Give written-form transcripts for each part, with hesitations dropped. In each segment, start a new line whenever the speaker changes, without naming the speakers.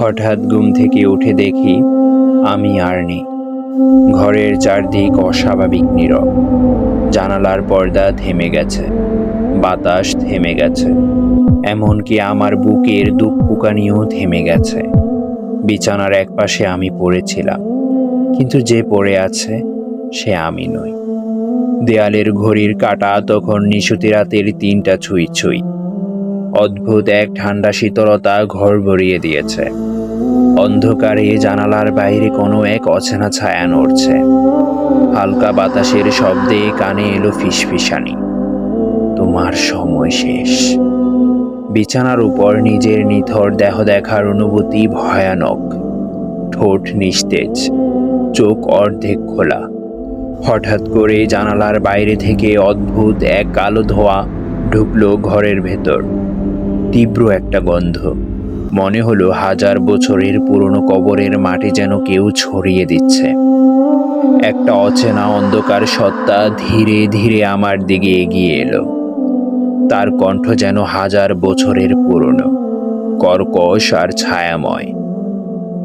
হঠাৎ ঘুম থেকে উঠে দেখি আমি আর নেই। ঘরের চারদিক অস্বাভাবিক নীরব। জানালার পর্দা থেমে গেছে, বাতাস থেমে গেছে, এমনকি আমার বুকের দুঃখুকানিও থেমে গেছে। বিছানার একপাশে আমি পড়েছিলাম, কিন্তু যে পড়ে আছে সে আমি নই। দেয়ালের ঘড়ির কাঁটা তখন নিশুতি রাতের ৩টা ছুঁই ছুঁই। অদ্ভুত এক ঠান্ডা শীতলতা ঘর ভরিয়ে দিয়েছে। অন্ধকারে জানালার বাইরে কোনো এক অচেনা ছায়া নড়ছে। হালকা বাতাসের শব্দে কানে এলো ফিসফিসানি, তোমার সময় শেষ। বিছানার উপর নিজের নিথর দেহ দেখার অনুভূতি ভয়ানক। ঠোঁট নিস্তেজ, চোখ অর্ধেক খোলা। হঠাৎ করে জানালার বাইরে থেকে অদ্ভুত এক কালো ধোঁয়া ঢুকলো ঘরের ভেতর। তীব্র একটা গন্ধ। মনে হলো হাজার বছরের পুরনো কবরের মাটি যেন কেউ ছড়িয়ে দিচ্ছে। একটা অচেনা অন্ধকার সত্তা ধীরে ধীরে আমার দিকে এগিয়ে এলো। তার কণ্ঠ যেন হাজার বছরের পুরনো, কর্কশ আর ছায়াময়।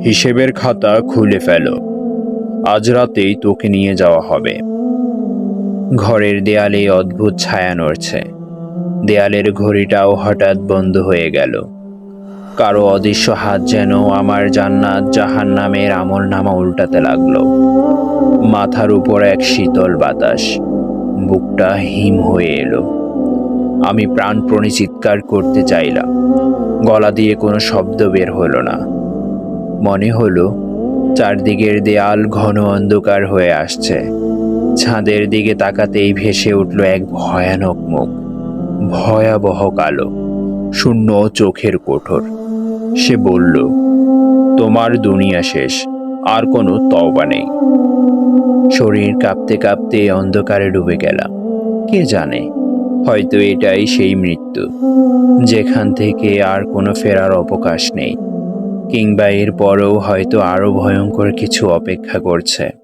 হিসেবের খাতা খুলে ফেলো, আজ রাতেই তোকে নিয়ে যাওয়া হবে। ঘরের দেয়ালে অদ্ভুত ছায়া নড়ছে। দেয়ালের ঘড়িটাও হঠাৎ বন্ধ হয়ে গেল। কারো অদৃশ্য হাত যেন আমার জান্নাত জাহান্নামের আমলনামা উল্টাতে লাগলো। মাথার উপর এক শীতল বাতাস, বুকটা হিম হয়ে এলো। আমি প্রাণপণে চিৎকার করতে চাইলাম, গলা দিয়ে কোনো শব্দ বের হলো না। মনে হলো চারদিকের দেয়াল ঘন অন্ধকার হয়ে আসছে। ছাদের দিকে তাকাতেই ভেসে উঠল এক ভয়ানক মুখ, ভয়াবহ কালো, শূন্য চোখের কোঠর। সে বলল, তোমার দুনিয়া শেষ, আর কোনো তওবা নেই। শরীর কাঁপতে কাঁপতে অন্ধকারে ডুবে গেলাম। কে জানে, হয়তো এটাই সেই মৃত্যু, যেখান থেকে আর কোনো ফেরার অবকাশ নেই, কিংবা এর পরেও হয়তো আরো ভয়ঙ্কর কিছু অপেক্ষা করছে।